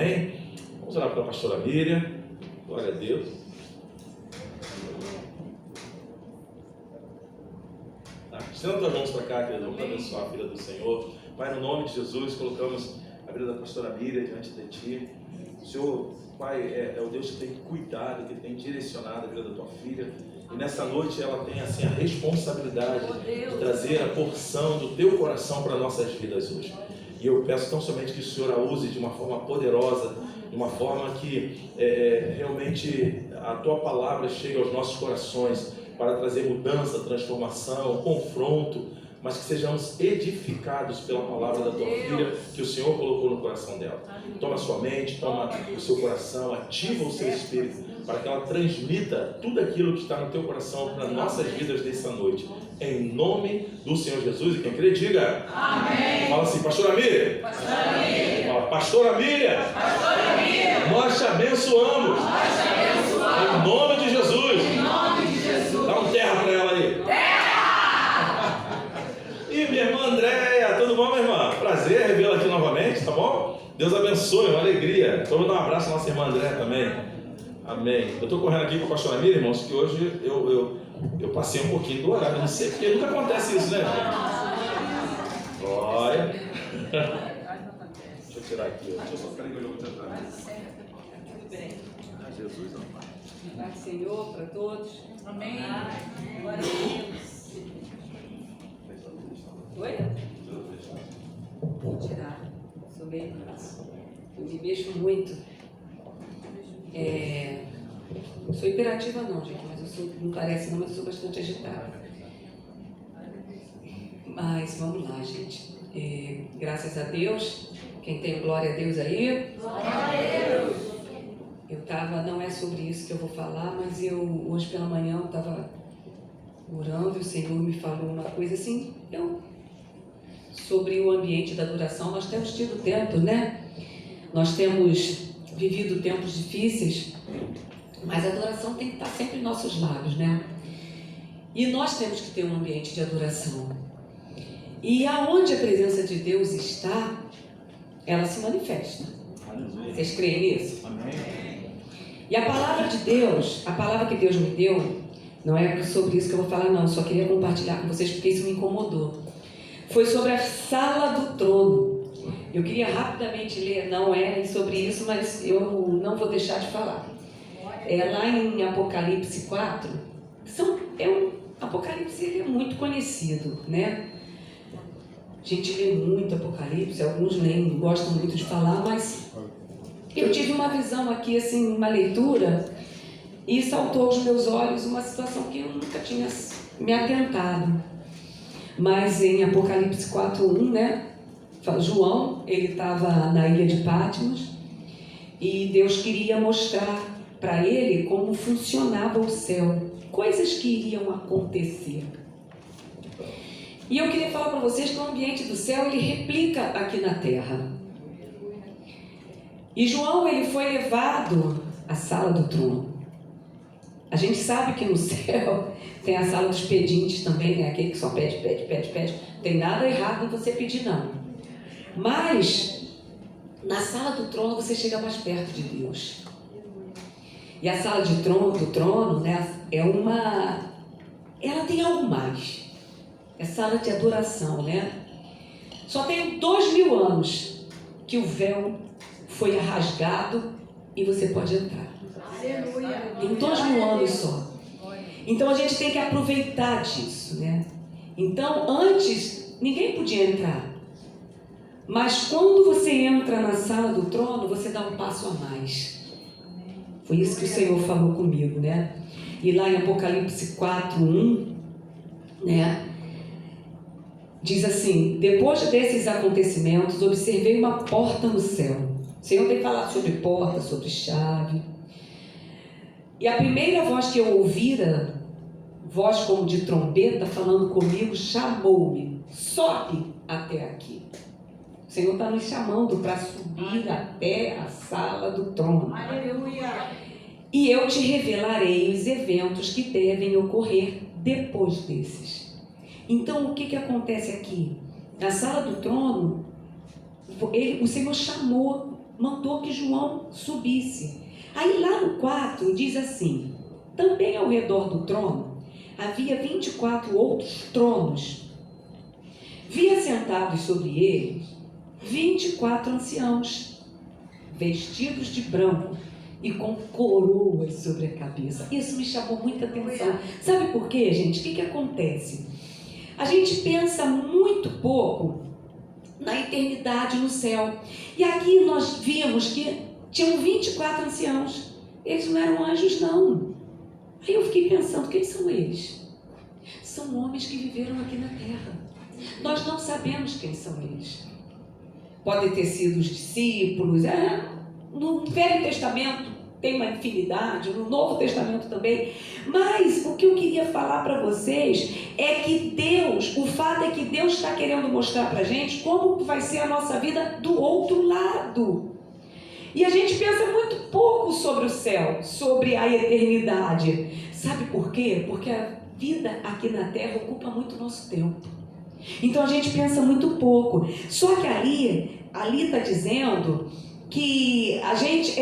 Amém? Vamos orar pela pastora Miriam. Glória a Deus. Estenda tuas mãos para cá, querido, vamos abençoar a filha do Senhor. Pai, no nome de Jesus, colocamos a vida da pastora Miriam diante de Ti. O Senhor, Pai, é o Deus que tem cuidado, que tem direcionado a vida da Tua filha. E nessa noite ela tem assim a responsabilidade de trazer a porção do Teu coração para nossas vidas hoje. E eu peço tão somente que o Senhor a use de uma forma poderosa, de uma forma que realmente a Tua palavra chegue aos nossos corações para trazer mudança, transformação, confronto, mas que sejamos edificados pela palavra da Tua filha que o Senhor colocou no coração dela. Toma a sua mente, toma o seu coração, ativa o seu espírito para que ela transmita tudo aquilo que está no teu coração para nossas vidas nessa noite. Em nome do Senhor Jesus. E quem crê, diga amém. Fala assim, pastora Miriam. Pastora Miriam. Fala, pastora Miriam. Pastora Miriam. Nós te abençoamos. Nós te abençoamos. Em nome de Jesus. Em nome de Jesus. Dá um terra para ela aí. Terra! E minha irmã Andréia, tudo bom, minha irmã? Prazer revê-la aqui novamente, tá bom? Deus abençoe, uma alegria. Então, vou dar um abraço à nossa irmã Andréia também. Amém. Eu estou correndo aqui com a pastora Miriam, irmãos, que hoje eu passei um pouquinho do horário, não sei porque nunca acontece isso, né, gente? Glória. Deixa eu tirar aqui, deixa eu só ficar ligado para tentar. Jesus, amado. Paz do Senhor para todos. Amém. Glória a Deus. Oi? Vou tirar. Sou bem. Eu me mexo muito. Não sou hiperativa não, gente, mas não parece não, mas eu sou bastante agitada. Mas vamos lá, gente. Graças a Deus. Quem tem glória a Deus aí? Glória a Deus. Não é sobre isso que eu vou falar, mas hoje pela manhã eu estava orando e o Senhor me falou uma coisa assim, sobre o ambiente da adoração. Nós temos tido tempo, né? Nós temos vivido tempos difíceis, mas a adoração tem que estar sempre em nossos lábios, né? E nós temos que ter um ambiente de adoração. E aonde a presença de Deus está, ela se manifesta. Vocês creem nisso? Amém. E a palavra de Deus, a palavra que Deus me deu, não é sobre isso que eu vou falar não, só queria compartilhar com vocês porque isso me incomodou. Foi sobre a sala do trono. Eu queria rapidamente ler, não é sobre isso, mas eu não vou deixar de falar. Lá em Apocalipse 4, Apocalipse ele é muito conhecido, né? A gente lê muito Apocalipse, alguns nem gostam muito de falar, mas eu tive uma visão aqui, assim, uma leitura, e saltou aos meus olhos uma situação que eu nunca tinha me atentado. Mas em Apocalipse 4:1, né? João, ele estava na ilha de Patmos e Deus queria mostrar para ele como funcionava o céu, coisas que iriam acontecer. E eu queria falar para vocês que o ambiente do céu ele replica aqui na terra. E João ele foi levado à sala do trono. A gente sabe que no céu tem a sala dos pedintes também, né? Aquele que só pede. Não tem nada errado em você pedir, não. Mas na sala do trono você chega mais perto de Deus. E a sala do trono, né, ela tem algo mais. É sala de adoração, né? Só tem 2000 anos que o véu foi rasgado e você pode entrar. Aleluia. Tem 2000 anos só. Então a gente tem que aproveitar disso, né? Então antes ninguém podia entrar. Mas quando você entra na sala do trono, você dá um passo a mais. Foi isso que o Senhor falou comigo, né? E lá em Apocalipse 4:1, né? Diz assim: depois desses acontecimentos, observei uma porta no céu. O Senhor tem falado sobre porta, sobre chave. E a primeira voz que eu ouvira, voz como de trombeta, falando comigo, chamou-me: sobe até aqui. O Senhor está nos chamando para subir até a sala do trono. Aleluia. E eu te revelarei os eventos que devem ocorrer depois desses. Então, o que acontece aqui? Na sala do trono, o Senhor chamou mandou que João subisse. Aí lá no 4 diz assim: também ao redor do trono havia 24 outros tronos. Vi assentados sobre eles 24 anciãos, vestidos de branco e com coroas sobre a cabeça. Isso me chamou muita atenção. Sabe por quê, gente? O que acontece? A gente pensa muito pouco na eternidade no céu. E aqui nós vimos que tinham 24 anciãos. Eles não eram anjos, não. Aí eu fiquei pensando, quem são eles? São homens que viveram aqui na terra. Nós não sabemos quem são eles. Podem ter sido os discípulos. No Velho Testamento tem uma infinidade, no Novo Testamento também. Mas o que eu queria falar para vocês é que Deus, o fato é que Deus está querendo mostrar para a gente como vai ser a nossa vida do outro lado. E a gente pensa muito pouco sobre o céu, sobre a eternidade. Sabe por quê? Porque a vida aqui na terra ocupa muito o nosso tempo. Então a gente pensa muito pouco. Só que ali está dizendo que a gente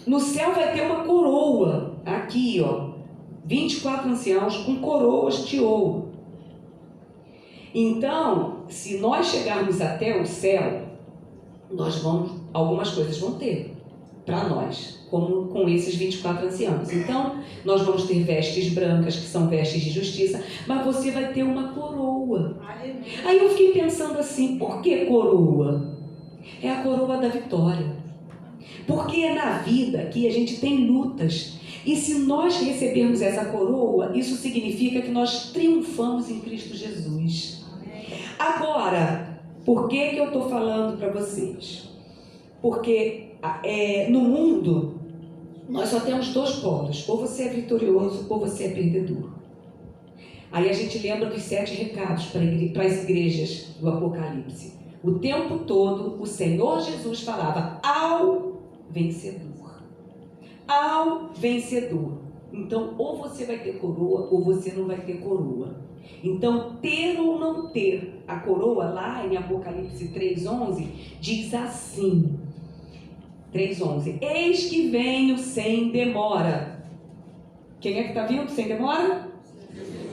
no céu vai ter uma coroa. Aqui, 24 anciãos com coroas de ouro. Então, se nós chegarmos até o céu, algumas coisas vão ter para nós, como com esses 24 anciãos. Então, nós vamos ter vestes brancas, que são vestes de justiça, mas você vai ter uma coroa. Aí eu fiquei pensando assim, por que coroa? É a coroa da vitória. Porque é na vida que a gente tem lutas. E se nós recebermos essa coroa, isso significa que nós triunfamos em Cristo Jesus. Agora, por que eu estou falando para vocês? Porque no mundo, nós só temos dois polos. Ou você é vitorioso, ou você é perdedor. Aí a gente lembra dos 7 recados para as igrejas do Apocalipse. O tempo todo, o Senhor Jesus falava ao vencedor. Ao vencedor. Então, ou você vai ter coroa, ou você não vai ter coroa. Então, ter ou não ter a coroa, lá em Apocalipse 3:11, diz assim, 3:11, eis que venho sem demora. Quem é que está vindo sem demora?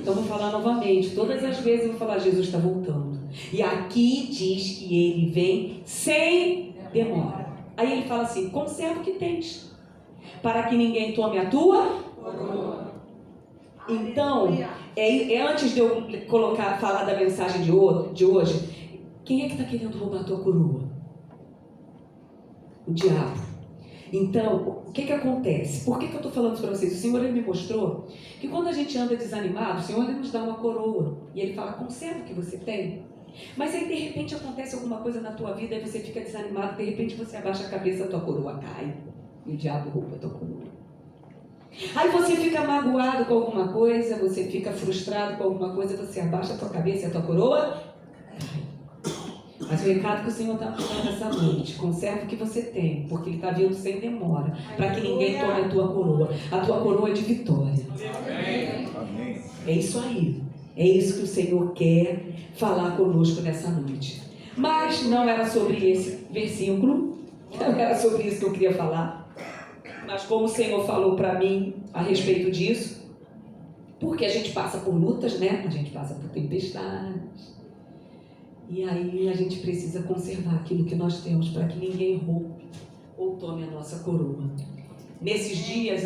Então, vou falar novamente. Todas as vezes eu vou falar, Jesus está voltando. E aqui diz que ele vem sem demora. Aí ele fala assim, conserva o que tens, para que ninguém tome a tua coroa. Então, antes de eu falar da mensagem de hoje, quem é que está querendo roubar a tua coroa? O diabo. Então, o que acontece? Por que eu estou falando isso para vocês? O Senhor ele me mostrou que quando a gente anda desanimado, o Senhor ele nos dá uma coroa. E ele fala, conserva o que você tem. Mas aí de repente acontece alguma coisa na tua vida e você fica desanimado, de repente você abaixa a cabeça, a tua coroa cai. E o diabo rouba a tua coroa. Aí você fica magoado com alguma coisa, você fica frustrado com alguma coisa, você abaixa a tua cabeça e a tua coroa cai. Mas o recado que o Senhor está falando essa noite, conserva o que você tem, porque Ele está vindo sem demora, para que ninguém tome a tua coroa. A tua coroa é de vitória. Amém. É isso aí. É isso que o Senhor quer falar conosco nessa noite. Mas não era sobre esse versículo, não era sobre isso que eu queria falar. Mas como o Senhor falou para mim a respeito disso, porque a gente passa por lutas, né? A gente passa por tempestades. E aí a gente precisa conservar aquilo que nós temos para que ninguém roube ou tome a nossa coroa. Nesses dias,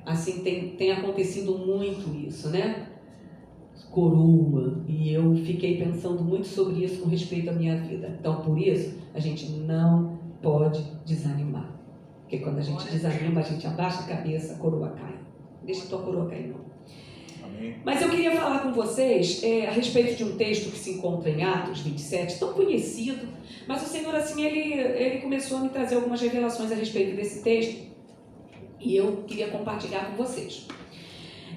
assim, tem acontecido muito isso, né? Coroa. E eu fiquei pensando muito sobre isso com respeito à minha vida. Então, por isso, a gente não pode desanimar. Porque quando a gente desanima, a gente abaixa a cabeça, a coroa cai. Deixa a tua coroa cair, não. Mas eu queria falar com vocês a respeito de um texto que se encontra em Atos 27, tão conhecido, mas o Senhor, assim, ele começou a me trazer algumas revelações a respeito desse texto e eu queria compartilhar com vocês.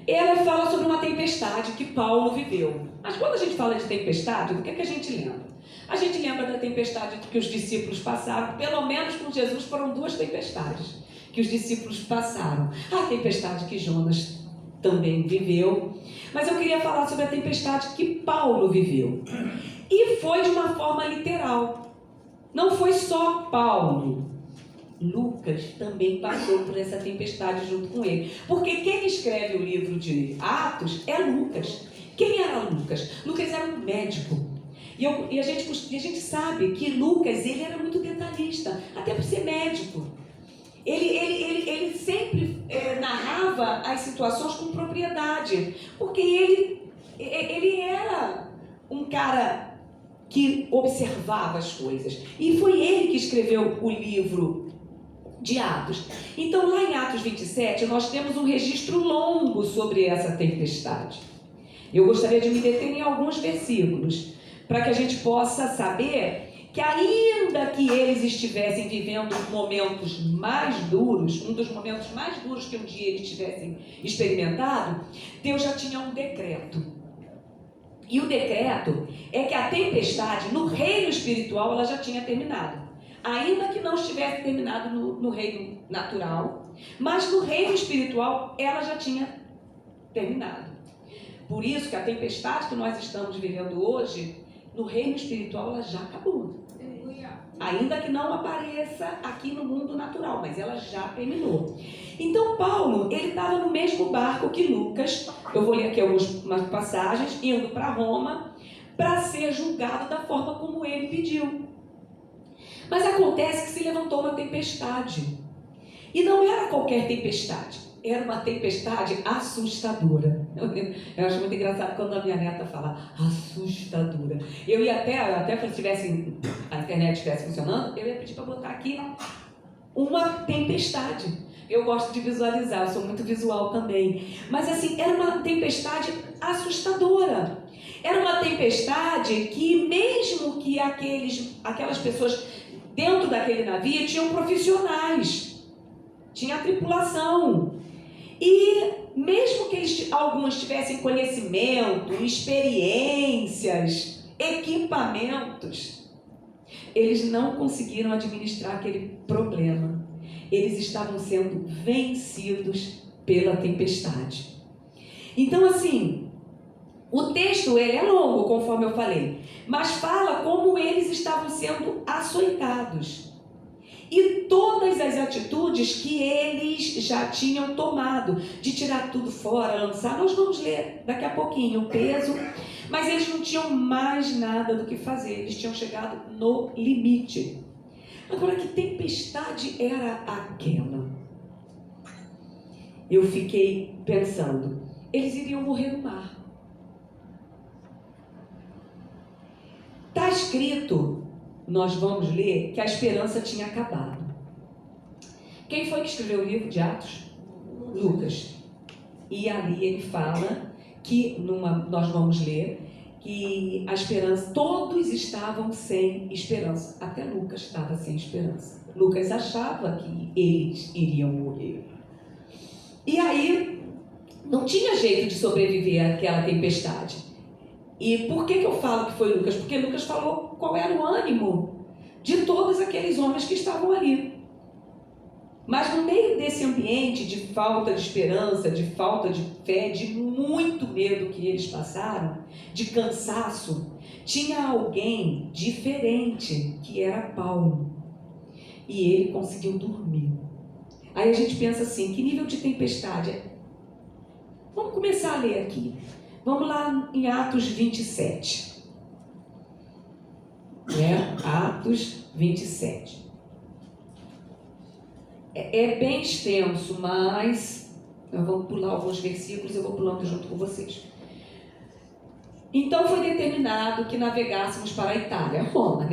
Ela fala sobre uma tempestade que Paulo viveu. Mas quando a gente fala de tempestade, do que a gente lembra? A gente lembra da tempestade que os discípulos passaram, pelo menos com Jesus foram 2 tempestades que os discípulos passaram. A tempestade que Jonas também viveu, mas eu queria falar sobre a tempestade que Paulo viveu. E foi de uma forma literal. não foi só Paulo. Lucas também passou por essa tempestade junto com ele. Porque quem escreve o livro de Atos é Lucas. Quem era Lucas? Lucas era um médico. E a gente sabe que Lucas, ele era muito detalhista, até por ser médico. Ele sempre narrava as situações com propriedade, porque ele era um cara que observava as coisas. E foi ele que escreveu o livro de Atos. Então, lá em Atos 27, nós temos um registro longo sobre essa tempestade. Eu gostaria de me deter em alguns versículos, para que a gente possa saber que ainda que eles estivessem vivendo momentos mais duros, um dos momentos mais duros que um dia eles tivessem experimentado, Deus já tinha um decreto. E o decreto é que a tempestade no reino espiritual ela já tinha terminado. Ainda que não estivesse terminado no reino natural, mas no reino espiritual ela já tinha terminado. Por isso que a tempestade que nós estamos vivendo hoje, no reino espiritual ela já acabou. Ainda que não apareça aqui no mundo natural, mas ela já terminou. Então Paulo, ele estava no mesmo barco que Lucas, eu vou ler aqui algumas passagens, indo para Roma, para ser julgado da forma como ele pediu. Mas acontece que se levantou uma tempestade. E não era qualquer tempestade, era uma tempestade assustadora. Eu acho muito engraçado quando a minha neta fala assustadora. Eu ia até se a internet estivesse funcionando, eu ia pedir para botar aqui uma tempestade. Eu gosto de visualizar, eu sou muito visual também. Mas assim, era uma tempestade assustadora. Era uma tempestade que mesmo que aquelas pessoas dentro daquele navio tinham profissionais, tinha tripulação. E mesmo que alguns tivessem conhecimento, experiências, equipamentos, eles não conseguiram administrar aquele problema. Eles estavam sendo vencidos pela tempestade. Então, assim, o texto ele é longo, conforme eu falei, mas fala como eles estavam sendo açoitados. E todas as atitudes que eles já tinham tomado, de tirar tudo fora, lançar, nós vamos ler daqui a pouquinho o peso, mas eles não tinham mais nada do que fazer, eles tinham chegado no limite. Agora, que tempestade era aquela? Eu fiquei pensando, eles iriam morrer no mar. Está escrito, nós vamos ler, que a esperança tinha acabado. Quem foi que escreveu o livro de Atos? Lucas. E ali ele fala que, nós vamos ler, que a esperança, todos estavam sem esperança. Até Lucas estava sem esperança. Lucas achava que eles iriam morrer. E aí, não tinha jeito de sobreviver àquela tempestade. E por que eu falo que foi Lucas? Porque Lucas falou qual era o ânimo de todos aqueles homens que estavam ali. Mas no meio desse ambiente de falta de esperança, de falta de fé, de muito medo que eles passaram, de cansaço, tinha alguém diferente, que era Paulo. E ele conseguiu dormir. Aí a gente pensa assim, que nível de tempestade é? Vamos começar a ler aqui. Vamos lá em Atos 27. Atos 27. É bem extenso, mas eu vou pular alguns versículos, eu vou pulando junto com vocês. Então foi determinado que navegássemos para a Itália, Roma,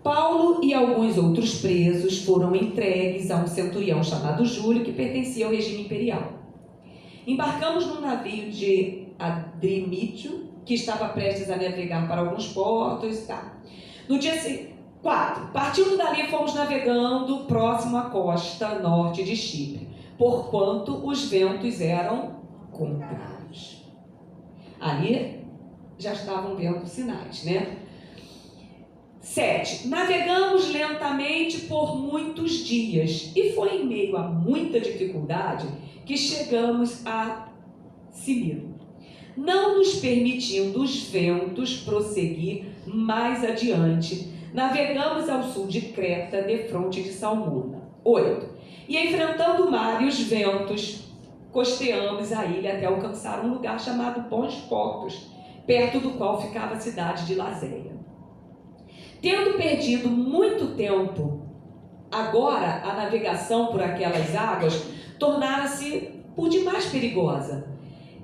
Paulo e alguns outros presos foram entregues a um centurião chamado Júlio, que pertencia ao regime imperial. Embarcamos num navio de Adrimítio, que estava prestes a navegar para alguns portos. No dia 4, partindo dali, fomos navegando próximo à costa norte de Chipre, porquanto os ventos eram contrários. Ali já estavam vendo sinais, 7. Navegamos lentamente por muitos dias, e foi em meio a muita dificuldade que chegamos a Cimiro, não nos permitindo os ventos prosseguir mais adiante, navegamos ao sul de Creta, defronte de Salmona. 8. E enfrentando o mar e os ventos, costeamos a ilha até alcançar um lugar chamado Bons Portos, perto do qual ficava a cidade de Lazéia. Tendo perdido muito tempo, agora a navegação por aquelas águas tornara-se por demais perigosa.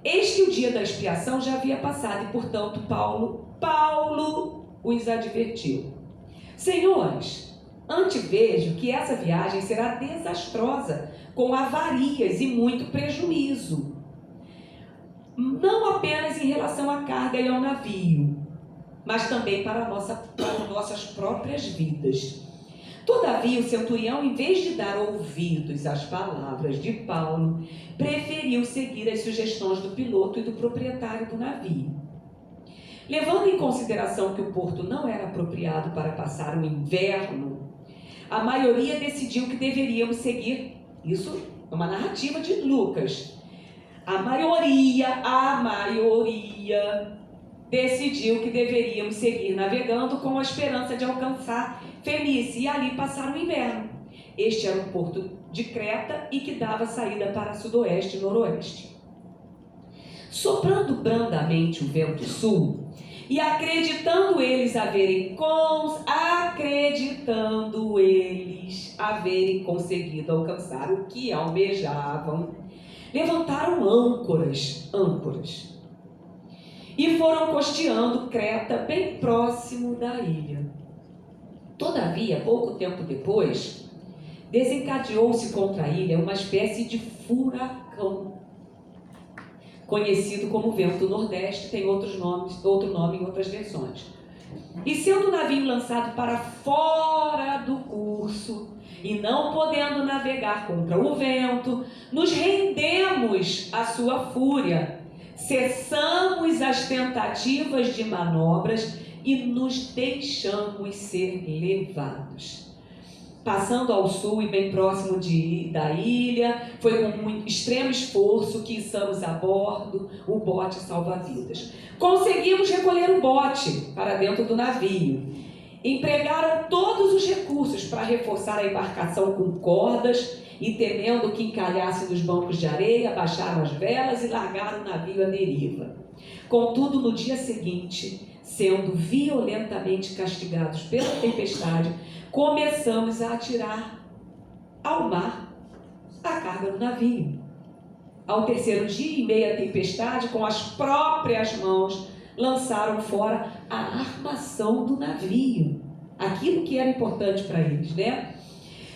Eis que o dia da expiação já havia passado e, portanto, Paulo os advertiu. Senhores, antevejo que essa viagem será desastrosa, com avarias e muito prejuízo. Não apenas em relação à carga e ao navio, mas também para nossas próprias vidas. Todavia, o centurião, em vez de dar ouvidos às palavras de Paulo, preferiu seguir as sugestões do piloto e do proprietário do navio. Levando em consideração que o porto não era apropriado para passar o inverno, a maioria decidiu que deveríamos seguir. Isso é uma narrativa de Lucas. A maioria decidiu que deveríamos seguir navegando com a esperança de alcançar Fenícia e ali passar o inverno. Este era um porto de Creta e que dava saída para sudoeste e noroeste. Soprando brandamente o vento sul, e acreditando eles haverem conseguido alcançar o que almejavam, levantaram âncoras, e foram costeando Creta bem próximo da ilha. Todavia, pouco tempo depois, desencadeou-se contra a ilha uma espécie de furacão, conhecido como vento nordeste, tem outro nome em outras versões. E sendo o navio lançado para fora do curso, e não podendo navegar contra o vento, nos rendemos à sua fúria, cessamos as tentativas de manobras e nos deixamos ser levados. Passando ao sul e bem próximo da ilha, foi com um extremo esforço que içamos a bordo o bote salva-vidas. Conseguimos recolher o bote para dentro do navio. Empregaram todos os recursos para reforçar a embarcação com cordas e, temendo que encalhasse nos bancos de areia, baixaram as velas e largaram o navio à deriva. Contudo, no dia seguinte, sendo violentamente castigados pela tempestade, começamos a atirar ao mar a carga do navio. Ao terceiro dia, em meio à tempestade, com as próprias mãos, lançaram fora a armação do navio, aquilo que era importante para eles, né?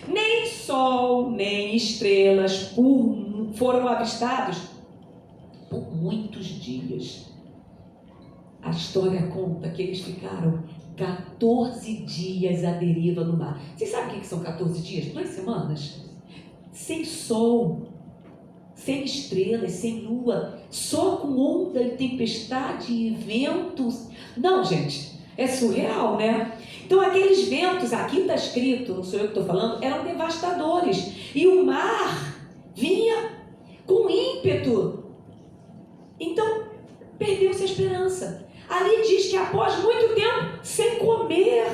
Nem sol, nem estrelas foram avistados por muitos dias. A história conta que eles ficaram 14 dias à deriva no mar. Vocês sabem o que são 14 dias? 2 semanas. Sem sol, sem estrelas, sem lua, só com onda e tempestade e ventos. Não, gente, é surreal, né? Então aqueles ventos, aqui está escrito, não sou eu que estou falando, eram devastadores. E o mar vinha com ímpeto. Então, perdeu-se a esperança. Ali diz que após muito tempo, sem comer,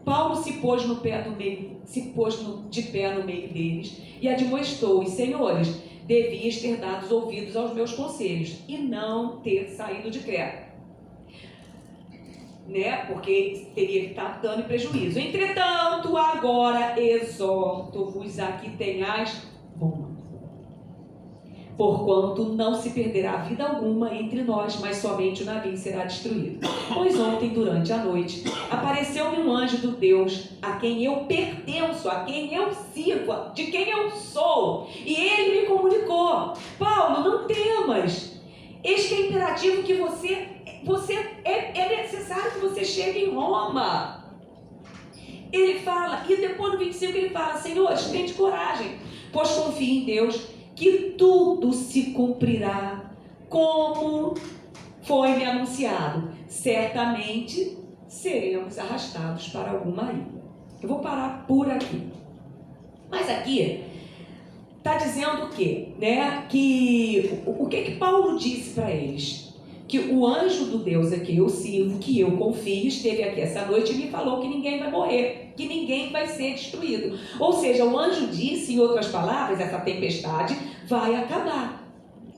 Paulo se pôs de pé no meio deles e admoestou-os: senhores, devias ter dado ouvidos aos meus conselhos e não ter saído de Creta, né? Porque teria estado dando prejuízo. Entretanto, agora exorto-vos a que tenhais bom, porquanto não se perderá vida alguma entre nós, mas somente o navio será destruído. Pois ontem, durante a noite, apareceu-me um anjo do Deus a quem eu pertenço, a quem eu sirvo, de quem eu sou, e ele me comunicou: Paulo, não temas, eis que é imperativo que é necessário que você chegue em Roma. Ele fala, e depois no 25 ele fala: senhores, tende coragem, pois confio em Deus, que tudo se cumprirá como foi me anunciado. Certamente seremos arrastados para alguma ilha. Eu vou parar por aqui. Mas aqui está dizendo o quê? Né? Que Paulo disse para eles? que o anjo do Deus a que eu sirvo, que eu confio, esteve aqui essa noite e me falou que ninguém vai morrer, que ninguém vai ser destruído. Ou seja, o anjo disse, em outras palavras, essa tempestade vai acabar.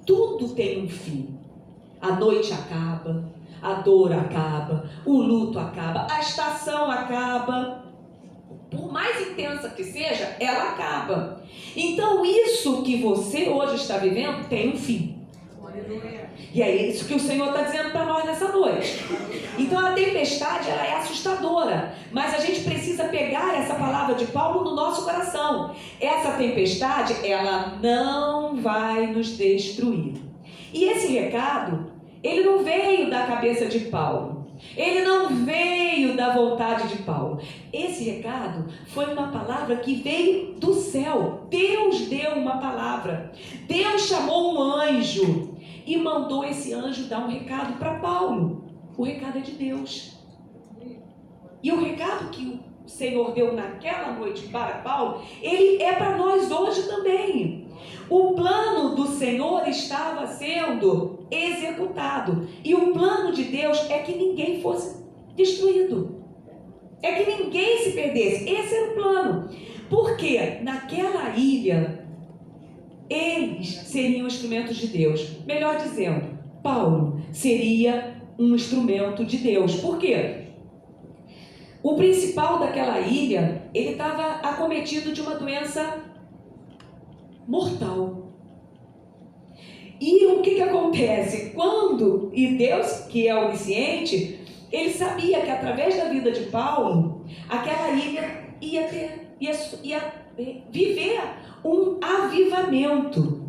Tudo tem um fim. A noite acaba, a dor acaba, o luto acaba, a estação acaba. Por mais intensa que seja, ela acaba. Então, isso que você hoje está vivendo tem um fim. E é isso que o Senhor está dizendo para nós nessa noite. Então a tempestade, ela é assustadora, mas a gente precisa pegar essa palavra de Paulo no nosso coração. Essa tempestade, ela não vai nos destruir. E esse recado, ele não veio da cabeça de Paulo. Ele não veio da vontade de Paulo. Esse recado foi uma palavra que veio do céu. Deus deu uma palavra. Deus chamou um anjo e mandou esse anjo dar um recado para Paulo. O recado é de Deus. E o recado que o Senhor deu naquela noite para Paulo, ele é para nós hoje também. O plano do Senhor estava sendo executado. E o plano de Deus é que ninguém fosse destruído. É que ninguém se perdesse. Esse era o plano. Porque naquela ilha, eles seriam instrumentos de Deus. Melhor dizendo, Paulo seria um instrumento de Deus. Por quê? O principal daquela ilha, ele estava acometido de uma doença mortal. E o que acontece? E Deus, que é onisciente, ele sabia que através da vida de Paulo, aquela ilha ia viver um avivamento.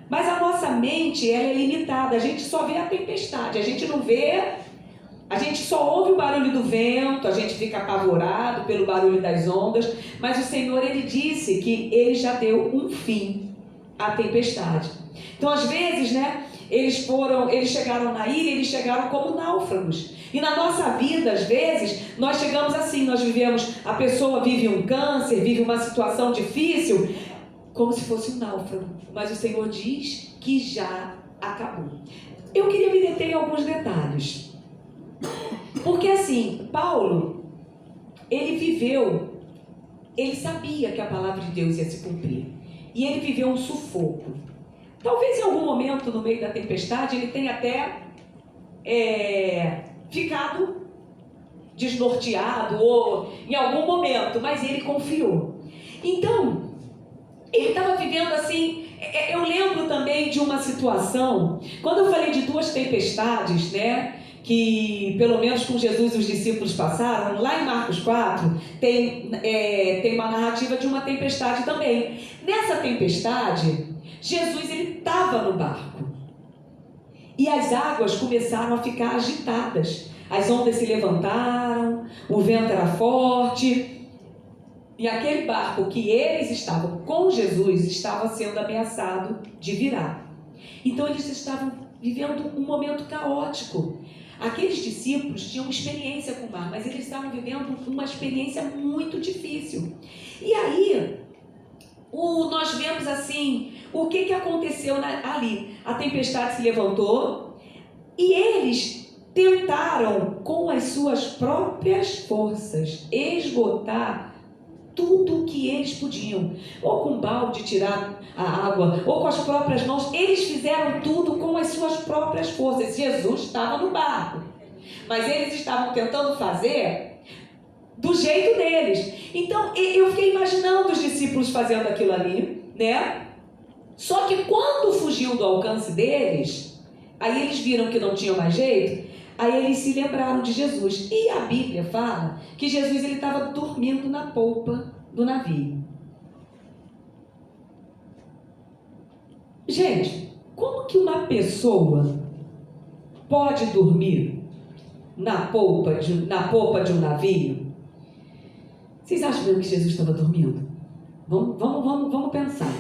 Mas a nossa mente, ela é limitada. A gente só vê a tempestade, a gente não vê, a gente só ouve o barulho do vento, a gente fica apavorado pelo barulho das ondas. Mas o Senhor, ele disse que ele já deu um fim à tempestade. Então, às vezes, eles chegaram na ilha, eles chegaram como náufragos. E na nossa vida, às vezes, nós chegamos assim, a pessoa vive um câncer, vive uma situação difícil, como se fosse um náufrago. Mas o Senhor diz que já acabou. Eu queria me deter em alguns detalhes. Porque assim, Paulo, ele sabia que a palavra de Deus ia se cumprir. E ele viveu um sufoco. Talvez em algum momento, no meio da tempestade, ele tenha até ficado desnorteado, ou em algum momento, mas ele confiou. Então, ele estava vivendo assim. Eu lembro também de uma situação, quando eu falei de duas tempestades, que pelo menos com Jesus os discípulos passaram, lá em Marcos 4, tem uma narrativa de uma tempestade também. Nessa tempestade, Jesus estava no barco e as águas começaram a ficar agitadas, as ondas se levantaram, o vento era forte e aquele barco que eles estavam com Jesus estava sendo ameaçado de virar. Então eles estavam vivendo um momento caótico. Aqueles discípulos tinham experiência com o mar, mas eles estavam vivendo uma experiência muito difícil. E aí, nós vemos assim, o que aconteceu ali? A tempestade se levantou e eles tentaram, com as suas próprias forças, esgotar tudo o que eles podiam. Ou com balde tirar a água, ou com as próprias mãos. Eles fizeram tudo com as suas próprias forças. Jesus estava no barco, mas eles estavam tentando fazer do jeito deles. Então eu fiquei imaginando os discípulos fazendo aquilo ali, Só que quando fugiu do alcance deles, aí eles viram que não tinham mais jeito, aí eles se lembraram de Jesus. E a Bíblia fala que Jesus estava dormindo na polpa do navio. Gente, como que uma pessoa pode dormir na polpa de um navio? Vocês acham mesmo que Jesus estava dormindo? Vamos pensar.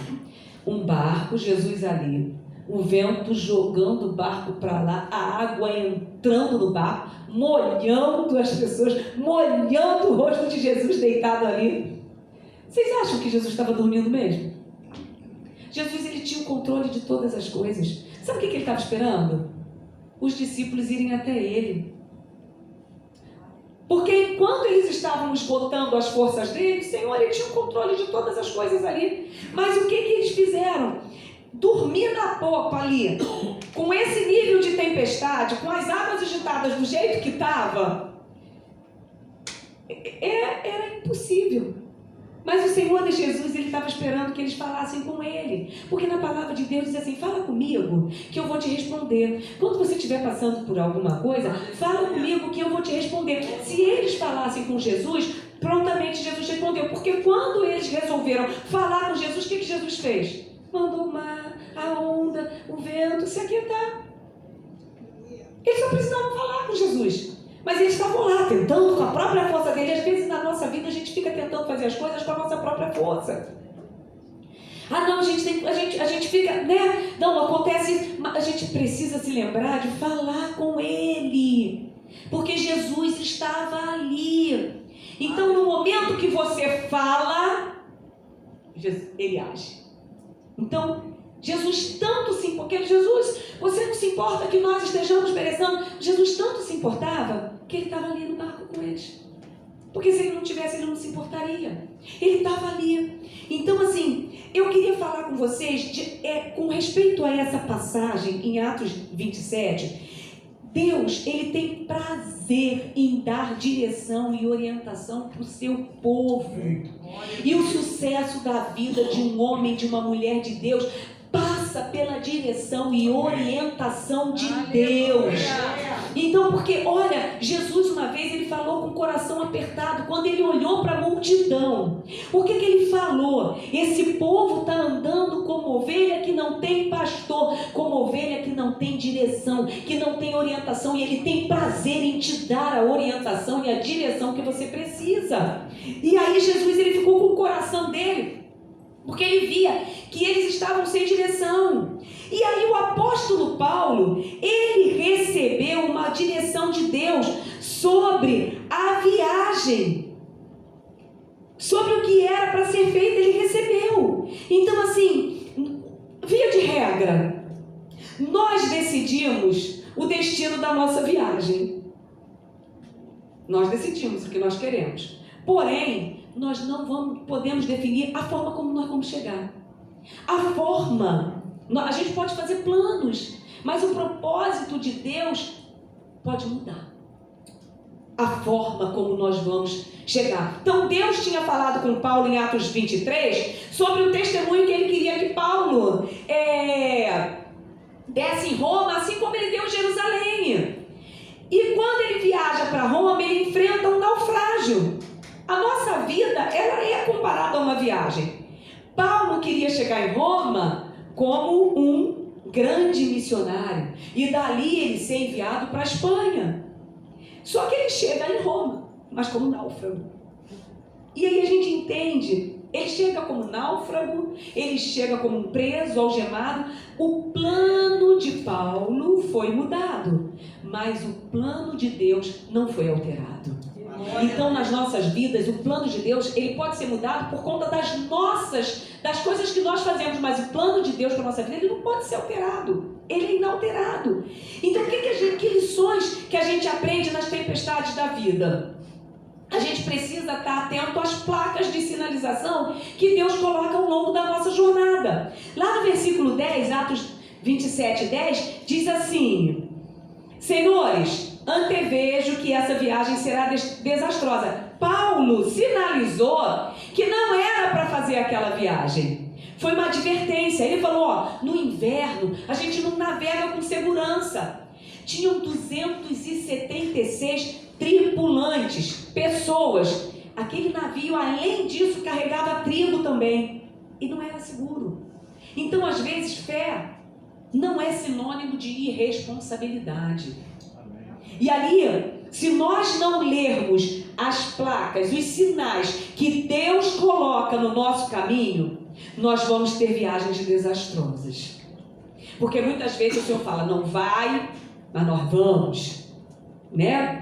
Um barco, Jesus ali, o vento jogando o barco para lá, a água entrando no barco, molhando as pessoas, molhando o rosto de Jesus deitado ali. Vocês acham que Jesus estava dormindo mesmo? Jesus, ele tinha o controle de todas as coisas. Sabe o que ele estava esperando? os discípulos irem até ele. Porque enquanto eles estavam esgotando as forças dele, o Senhor, ele tinha o controle de todas as coisas ali. Mas o que eles fizeram? Dormir na popa ali, com esse nível de tempestade, com as águas agitadas do jeito que estava, era impossível. Mas o Senhor de Jesus, ele estava esperando que eles falassem com ele. Porque na palavra de Deus diz assim, fala comigo que eu vou te responder. Quando você estiver passando por alguma coisa, fala comigo que eu vou te responder. Se eles falassem com Jesus, prontamente Jesus respondeu. Porque quando eles resolveram falar com Jesus, o que Jesus fez? Mandou o mar, a onda, o vento se aquietar. Eles só precisavam falar com Jesus. Mas eles estavam lá, tentando com a própria força dele. Às vezes na nossa vida a gente fica tentando fazer as coisas com a nossa própria força. Ah não, a gente fica, né? Não, acontece isso. Mas a gente precisa se lembrar de falar com ele. Porque Jesus estava ali. Então no momento que você fala, ele age. Então, Jesus tanto se importava, porque Jesus, você não se importa que nós estejamos perecendo. Jesus tanto se importava que ele estava ali no barco com eles. Porque se ele não tivesse, ele não se importaria. Ele estava ali. Então, assim, eu queria falar com vocês com respeito a essa passagem em Atos 27. Deus, ele tem prazer em dar direção e orientação para o seu povo. E o sucesso da vida de um homem, de uma mulher de Deus, passa pela direção e orientação de Deus. Então, porque, olha, Jesus uma vez, ele falou com o coração apertado, quando ele olhou para a multidão. O que ele falou? Esse povo está andando como ovelha que não tem pastor, como ovelha que não tem direção, que não tem orientação, e ele tem prazer em te dar a orientação e a direção que você precisa. E aí Jesus, ele ficou com o coração dele, porque ele via que eles estavam sem direção. E aí o apóstolo Paulo, ele recebeu uma direção de Deus sobre a viagem, sobre o que era para ser feito, ele recebeu. Então, assim, via de regra, nós decidimos o destino da nossa viagem. Nós decidimos o que nós queremos. Porém, nós não podemos definir a forma como nós vamos chegar. A gente pode fazer planos, mas o propósito de Deus pode mudar a forma como nós vamos chegar. Então Deus tinha falado com Paulo em Atos 23 sobre o testemunho que ele queria que Paulo desse em Roma, assim como ele deu em Jerusalém. E quando ele viaja para Roma, ele enfrenta um naufrágio. A nossa vida, ela é comparada a uma viagem. Paulo queria chegar em Roma como um grande missionário e dali ele ser enviado para a Espanha. Só que ele chega em Roma, mas como náufrago. E aí a gente entende, ele chega como náufrago, ele chega como um preso, algemado. O plano de Paulo foi mudado, mas o plano de Deus não foi alterado. Então, nas nossas vidas, o plano de Deus, ele pode ser mudado por conta das coisas que nós fazemos, mas o plano de Deus para a nossa vida, ele não pode ser alterado, ele é inalterado. Então, que lições que a gente aprende nas tempestades da vida? A gente precisa estar atento às placas de sinalização que Deus coloca ao longo da nossa jornada. Lá no versículo 10, Atos 27, 10, diz assim: Senhores, antevejo que essa viagem será desastrosa. Paulo sinalizou que não era para fazer aquela viagem. Foi uma advertência. Ele falou, no inverno a gente não navega com segurança. Tinham 276 tripulantes, pessoas. Aquele navio, além disso, carregava trigo também. E não era seguro. Então, às vezes, fé não é sinônimo de irresponsabilidade. E ali, se nós não lermos as placas, os sinais que Deus coloca no nosso caminho, nós vamos ter viagens desastrosas. Porque muitas vezes o Senhor fala, não vai, mas nós vamos, né?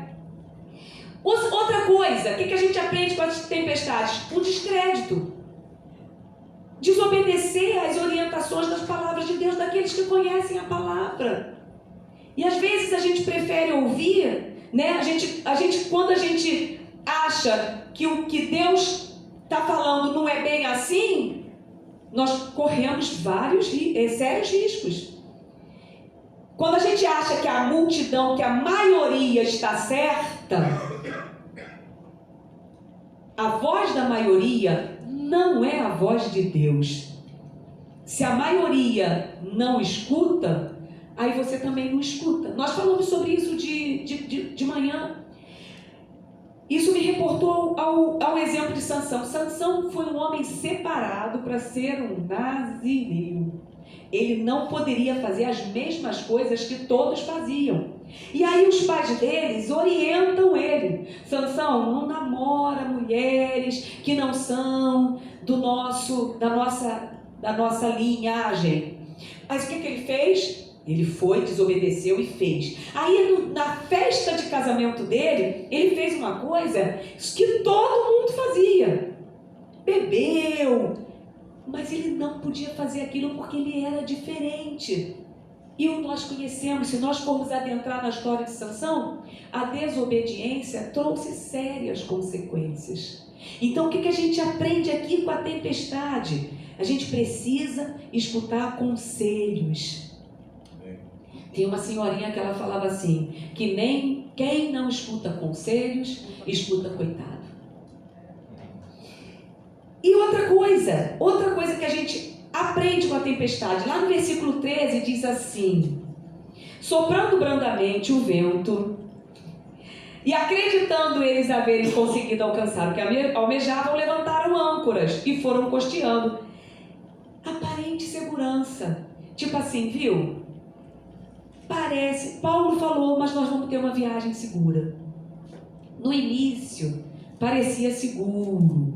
Outra coisa, o que a gente aprende com as tempestades? O descrédito. Desobedecer às orientações das palavras de Deus, daqueles que conhecem a palavra. E às vezes a gente prefere ouvir, né? Quando a gente acha que o que Deus está falando não é bem assim, nós corremos sérios riscos. Quando a gente acha que a multidão, que a maioria está certa, a voz da maioria não é a voz de Deus. Se a maioria não escuta, aí você também não escuta. Nós falamos sobre isso de manhã. Isso me reportou ao exemplo de Sansão. Sansão foi um homem separado para ser um nazireu. Ele não poderia fazer as mesmas coisas que todos faziam. E aí os pais deles orientam ele. Sansão, não namora mulheres que não são da nossa linhagem. Mas o que ele fez? Ele foi, desobedeceu e fez. Aí na festa de casamento dele, ele fez uma coisa que todo mundo fazia. Bebeu. Mas ele não podia fazer aquilo porque ele era diferente. E nós conhecemos, se nós formos adentrar na história de Sansão, a desobediência trouxe sérias consequências. Então o que a gente aprende aqui com a tempestade? A gente precisa escutar conselhos. Tem uma senhorinha que ela falava assim, que nem quem não escuta conselhos, escuta coitado. E outra coisa que a gente aprende com a tempestade, lá no versículo 13 diz assim: soprando brandamente o vento, e acreditando eles haverem conseguido alcançar o que almejavam, levantaram âncoras e foram costeando. Aparente segurança, tipo assim, viu? Parece, Paulo falou, mas nós vamos ter uma viagem segura. No início, parecia seguro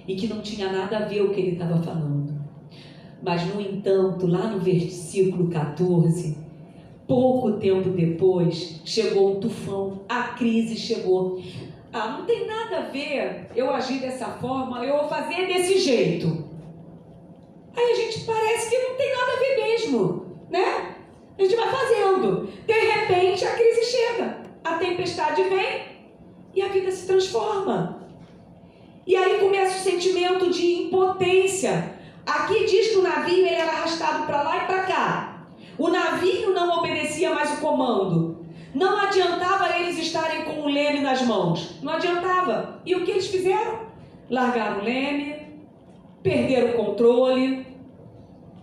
e que não tinha nada a ver o que ele estava falando. Mas, no entanto, lá no versículo 14, pouco tempo depois, chegou um tufão, a crise chegou. Não tem nada a ver eu agir dessa forma, eu vou fazer desse jeito. Aí a gente parece que não tem nada a ver mesmo, né? A gente vai fazendo. De repente, a crise chega, a tempestade vem e a vida se transforma. E aí começa o sentimento de impotência. Aqui diz que o navio ele era arrastado para lá e para cá. O navio não obedecia mais o comando. Não adiantava eles estarem com o leme nas mãos. Não adiantava. E o que eles fizeram? Largaram o leme, perderam o controle.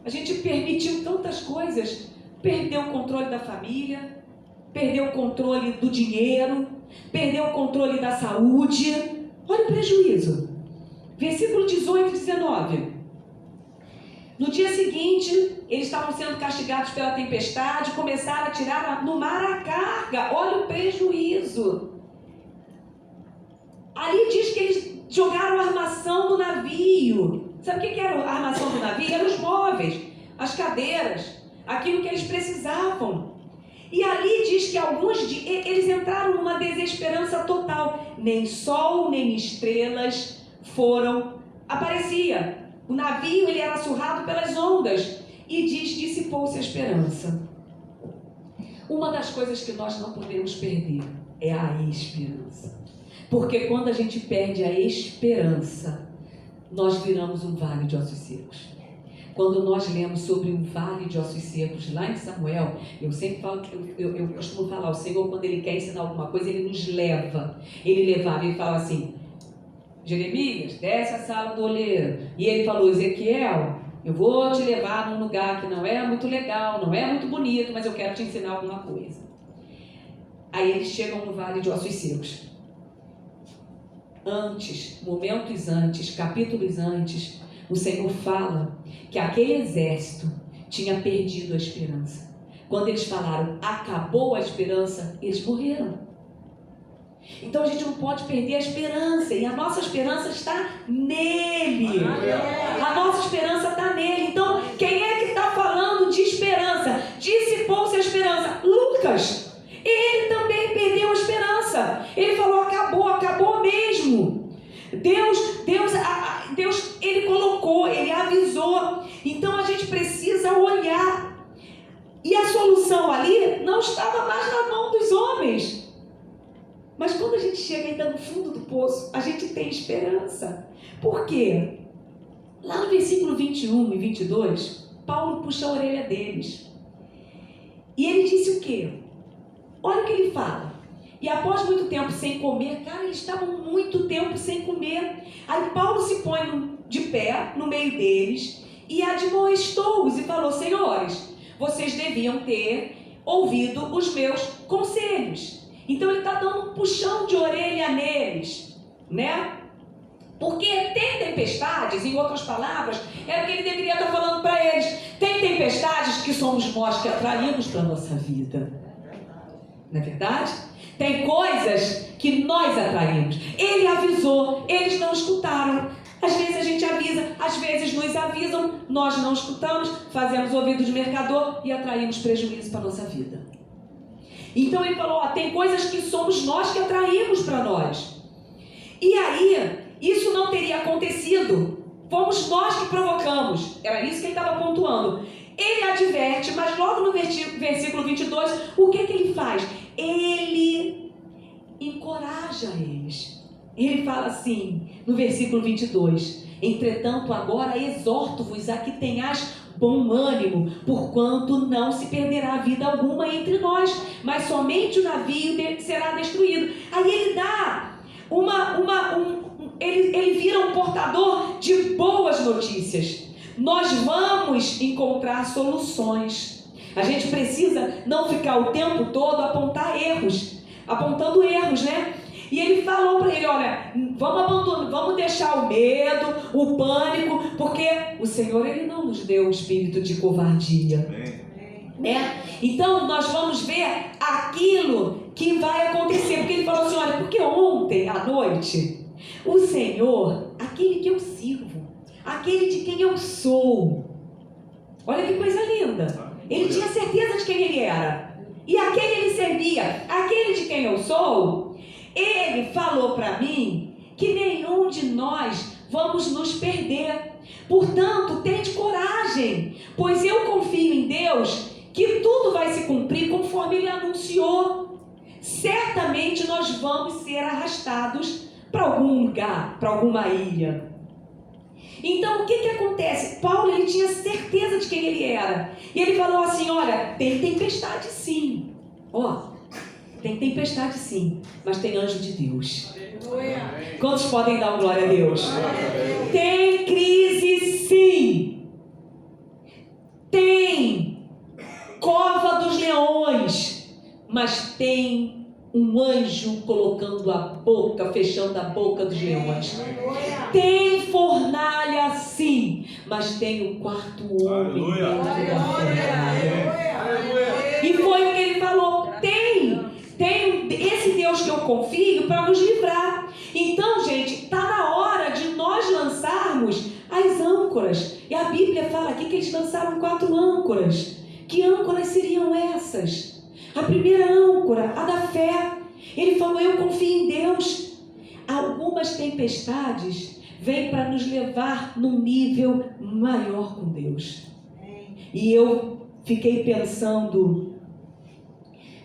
A gente permitiu tantas coisas. Perdeu o controle da família, perdeu o controle do dinheiro, perdeu o controle da saúde. Olha o prejuízo. Versículo 18 e 19. No dia seguinte, eles estavam sendo castigados pela tempestade, começaram a tirar no mar a carga. Olha o prejuízo. Ali diz que eles jogaram a armação do navio. Sabe o que era a armação do navio? Eram os móveis, as cadeiras, aquilo que eles precisavam. E ali diz que eles entraram numa desesperança total. Nem sol, nem estrelas aparecia. O navio ele era surrado pelas ondas. E dissipou-se a esperança. Uma das coisas que nós não podemos perder é a esperança. Porque quando a gente perde a esperança, nós viramos um vale de ossos secos. Quando nós lemos sobre um vale de ossos secos, lá em Samuel, eu sempre falo, eu costumo falar, o Senhor, quando Ele quer ensinar alguma coisa, Ele nos leva. Ele levava, Ele falava assim, Jeremias, desce a sala do oleiro. E Ele falou, Ezequiel, eu vou te levar num lugar que não é muito legal, não é muito bonito, mas eu quero te ensinar alguma coisa. Aí eles chegam no vale de ossos secos. Momentos antes, capítulos antes, o Senhor fala que aquele exército tinha perdido a esperança. Quando eles falaram, acabou a esperança, eles morreram. Então a gente não pode perder a esperança, e a nossa esperança está nele. A nossa esperança está nele. Então, quem é que está falando de esperança? Dissipou-se a esperança. Lucas, ele também perdeu a esperança. Ele falou, acabou mesmo. Deus, ele colocou, ele avisou. Então a gente precisa olhar. E a solução ali não estava mais na mão dos homens. Mas quando a gente chega ainda no fundo do poço, a gente tem esperança. Por quê? Lá no versículo 21 e 22, Paulo puxa a orelha deles. E ele disse o quê? Olha o que ele fala. E após muito tempo sem comer, cara, eles estavam muito tempo sem comer. Aí Paulo se põe de pé no meio deles e admoestou-os e falou: senhores, vocês deviam ter ouvido os meus conselhos. Então ele está dando um puxão de orelha neles, né? Porque tem tempestades, em outras palavras, é o que ele deveria estar falando para eles. Tem tempestades que somos nós que atraímos para a nossa vida. Não é verdade? Tem coisas que nós atraímos. Ele avisou, eles não escutaram. Às vezes a gente avisa, às vezes nos avisam, nós não escutamos, fazemos ouvido de mercador e atraímos prejuízo para a nossa vida. Então ele falou, ó, tem coisas que somos nós que atraímos para nós. E aí, isso não teria acontecido. Fomos nós que provocamos. Era isso que ele estava pontuando. Ele adverte, mas logo no versículo 22, o que ele faz? Ele encoraja eles. Ele fala assim, no versículo 22, entretanto agora exorto-vos a que tenhais bom ânimo, porquanto não se perderá vida alguma entre nós, mas somente o navio será destruído. Aí ele dá ele vira um portador de boas notícias. Nós vamos encontrar soluções. A gente precisa não ficar o tempo todo apontando erros, né? E ele falou para ele, olha, vamos deixar o medo, o pânico, porque o Senhor, ele não nos deu um espírito de covardia. Né? Então nós vamos ver aquilo que vai acontecer, porque ele falou assim, olha, porque ontem à noite o Senhor, aquele que eu sirvo, aquele de quem eu sou, olha que coisa linda, ele tinha certeza de quem ele era, e aquele ele servia, aquele de quem eu sou, ele falou para mim que nenhum de nós vamos nos perder. Portanto, tende coragem, pois eu confio em Deus que tudo vai se cumprir conforme ele anunciou. Certamente nós vamos ser arrastados para algum lugar, para alguma ilha. Então o que acontece? Paulo, ele tinha certeza de quem ele era. E ele falou assim, olha, tem tempestade sim. Tem tempestade sim, mas tem anjo de Deus. Quantos podem dar glória a Deus? Tem crise sim. Tem cova dos leões, mas tem um anjo colocando a boca, fechando a boca dos leões. Tem fornalha sim, mas tem o quarto homem dentro da fornalha. E foi o que ele falou, tem esse Deus que eu confio para nos livrar. Então, gente, está na hora de nós lançarmos as âncoras. E a Bíblia fala aqui que eles lançaram 4 âncoras. Que âncoras seriam essas? A primeira âncora, a da fé. Ele falou, eu confio em Deus. Algumas tempestades vêm para nos levar num nível maior com Deus. E eu fiquei pensando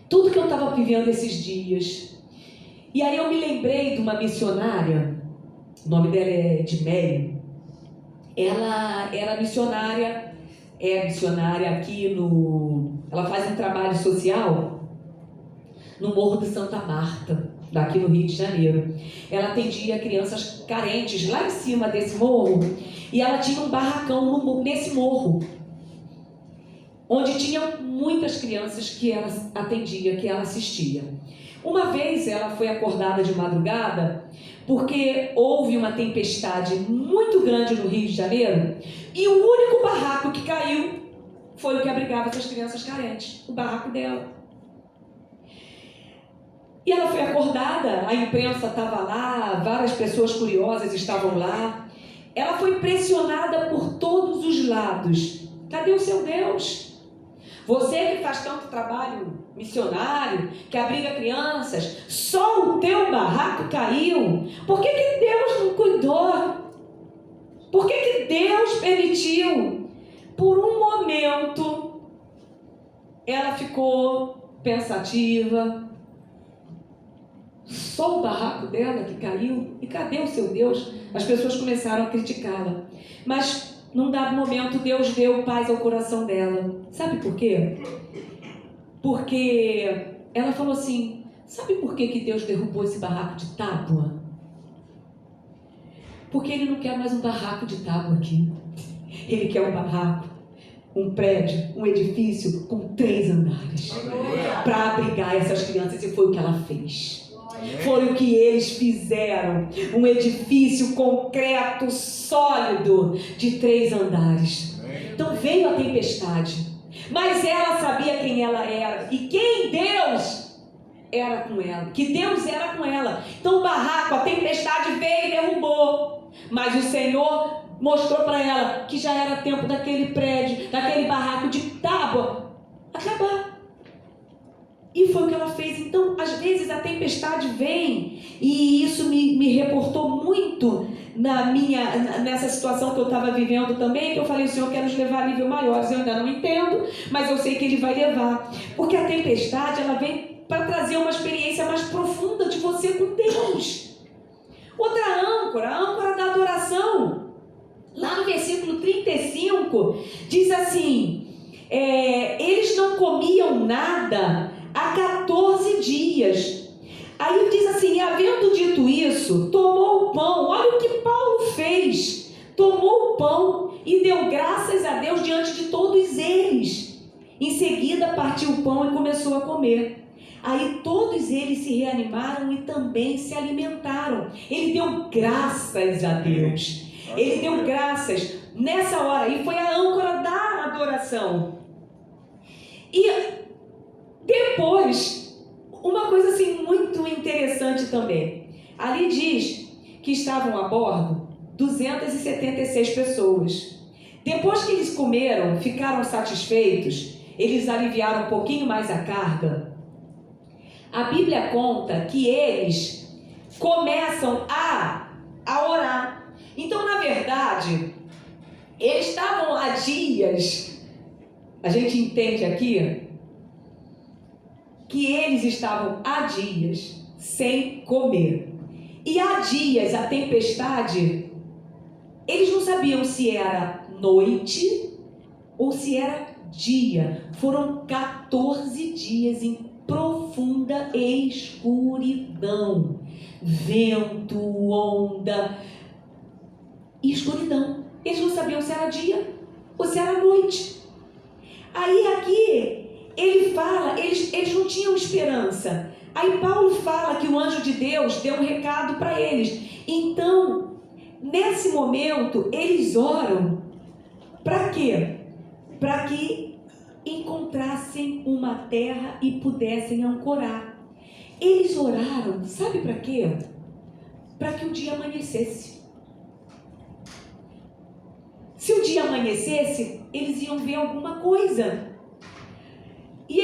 tudo que eu estava vivendo esses dias. E aí eu me lembrei de uma missionária, o nome dela é Edmeia. Ela era missionária, aqui ela faz um trabalho social no Morro de Santa Marta, daqui no Rio de Janeiro. Ela atendia crianças carentes lá em cima desse morro, e ela tinha um barracão nesse morro, onde tinham muitas crianças que ela atendia, que ela assistia. Uma vez ela foi acordada de madrugada porque houve uma tempestade muito grande no Rio de Janeiro e o único barraco que caiu foi o que abrigava essas crianças carentes, o barraco dela. E ela foi acordada, a imprensa estava lá, várias pessoas curiosas estavam lá. Ela foi pressionada por todos os lados. Cadê o seu Deus? Você que faz tanto trabalho missionário, que abriga crianças, só o teu barraco caiu. Por que Deus não cuidou? Por que Deus permitiu? Por um momento, ela ficou pensativa. Só o barraco dela que caiu. E cadê o seu Deus? As pessoas começaram a criticá-la. Mas, num dado momento, Deus deu paz ao coração dela. Sabe por quê? Porque ela falou assim: sabe por que Deus derrubou esse barraco de tábua? Porque Ele não quer mais um barraco de tábua aqui. Ele quer um barraco, um prédio, um edifício com 3 andares para abrigar essas crianças. E foi o que ela fez. Foi o que eles fizeram. Um edifício concreto, sólido, de 3 andares. Então veio a tempestade, mas ela sabia quem ela era e quem Deus era com ela, que Deus era com ela. Então o barraco, a tempestade veio e derrubou, mas o Senhor mostrou para ela que já era tempo daquele prédio, daquele barraco de tábua acabar. E foi o que ela fez. Então, às vezes a tempestade vem, e isso me reportou muito nessa situação que eu estava vivendo também, que eu falei: o Senhor quer nos levar a nível maior. Eu ainda não entendo, mas eu sei que Ele vai levar. Porque a tempestade, ela vem para trazer uma experiência mais profunda de você com Deus. Outra âncora, a âncora da adoração. Lá no versículo 35, diz assim: eles não comiam nada há 14 dias. Aí diz assim: e havendo dito isso, tomou o pão. Olha o que Paulo fez. Tomou o pão e deu graças a Deus diante de todos eles. Em seguida partiu o pão e começou a comer. Aí todos eles se reanimaram e também se alimentaram. Ele deu graças a Deus. Ele deu graças nessa hora. E foi a âncora da adoração. E depois, uma coisa assim muito interessante também. Ali diz que estavam a bordo 276 pessoas. Depois que eles comeram, ficaram satisfeitos, eles aliviaram um pouquinho mais a carga. A Bíblia conta que eles começam a orar. Então, na verdade, eles estavam há dias, a gente entende aqui, que eles estavam há dias sem comer. E há dias, a tempestade, eles não sabiam se era noite ou se era dia. Foram 14 dias em profunda escuridão. Vento, onda e escuridão. Eles não sabiam se era dia ou se era noite. Aí aqui ele fala, eles não tinham esperança. Aí Paulo fala que o anjo de Deus deu um recado para eles. Então, nesse momento, eles oram. Para quê? Para que encontrassem uma terra e pudessem ancorar. Eles oraram, sabe para quê? Para que o dia amanhecesse. Se o dia amanhecesse, eles iam ver alguma coisa. E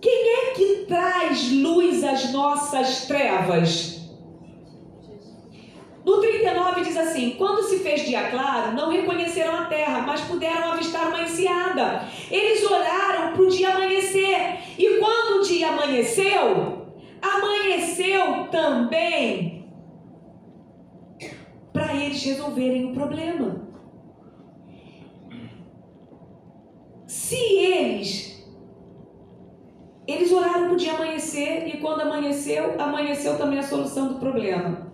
quem é que traz luz às nossas trevas? No 39 diz assim: quando se fez dia claro, não reconheceram a terra, mas puderam avistar uma enseada. Eles oraram para o dia amanhecer. E quando o dia amanheceu, amanheceu também para eles resolverem o problema. Se eles oraram para o dia amanhecer, e quando amanheceu, amanheceu também a solução do problema.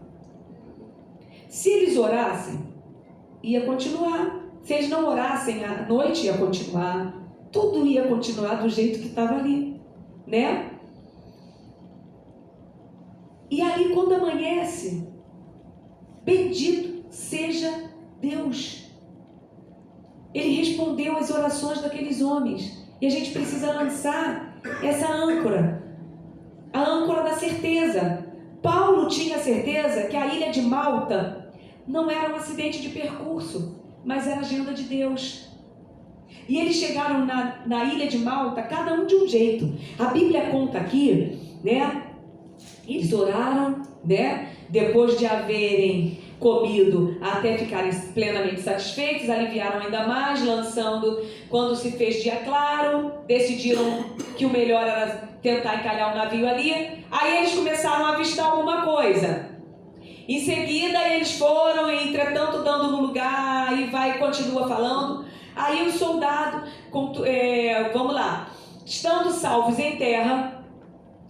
Se eles orassem, ia continuar. Se eles não orassem, a noite ia continuar. Tudo ia continuar do jeito que estava ali, né? E ali, quando amanhece, bendito seja Deus. Ele respondeu às orações daqueles homens. E a gente precisa lançar essa âncora, a âncora da certeza. Paulo tinha certeza que a ilha de Malta não era um acidente de percurso, mas era a agenda de Deus. E eles chegaram na ilha de Malta, cada um de um jeito. A Bíblia conta aqui, né? Eles oraram, né? Depois de haverem comido até ficarem plenamente satisfeitos, aliviaram ainda mais, lançando, quando se fez dia claro, decidiram que o melhor era tentar encalhar o navio ali. Aí eles começaram a avistar alguma coisa. Em seguida eles foram, entretanto, dando no lugar, e continua falando. Aí o soldado, vamos lá, estando salvos em terra,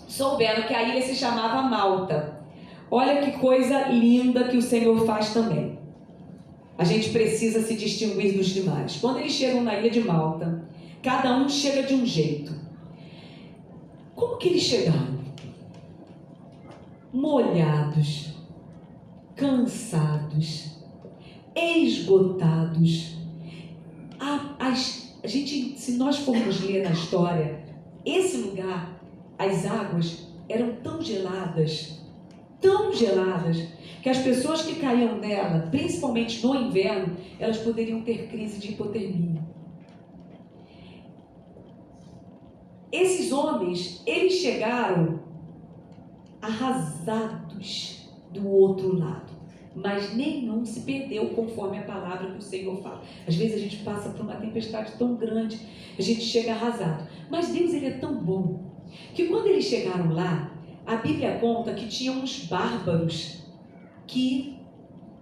souberam que a ilha se chamava Malta. Olha que coisa linda que o Senhor faz também. A gente precisa se distinguir dos demais. Quando eles chegam na ilha de Malta, cada um chega de um jeito. Como que eles chegaram? Molhados, cansados, esgotados. A gente, se nós formos ler na história, esse lugar, as águas eram tão geladas, que as pessoas que caíam nela, principalmente no inverno, elas poderiam ter crise de hipotermia. Esses homens, eles chegaram arrasados do outro lado, mas nenhum se perdeu, conforme a palavra que o Senhor fala. Às vezes a gente passa por uma tempestade tão grande, a gente chega arrasado, mas Deus, ele é tão bom, que quando eles chegaram lá, a Bíblia conta que tinham uns bárbaros que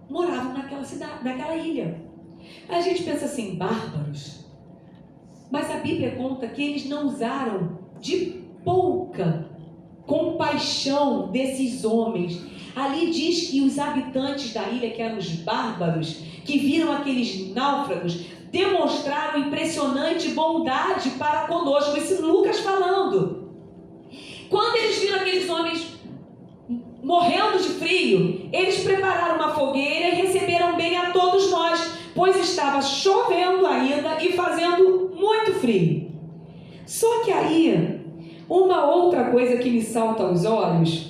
moravam naquela cidade, naquela ilha. A gente pensa assim, bárbaros, mas a Bíblia conta que eles não usaram de pouca compaixão desses homens. Ali diz que os habitantes da ilha, que eram os bárbaros, que viram aqueles náufragos, demonstraram impressionante bondade para conosco. Isso Lucas falando. Quando eles viram aqueles homens morrendo de frio, eles prepararam uma fogueira e receberam bem a todos nós, pois estava chovendo ainda e fazendo muito frio. Só que aí, uma outra coisa que me salta aos olhos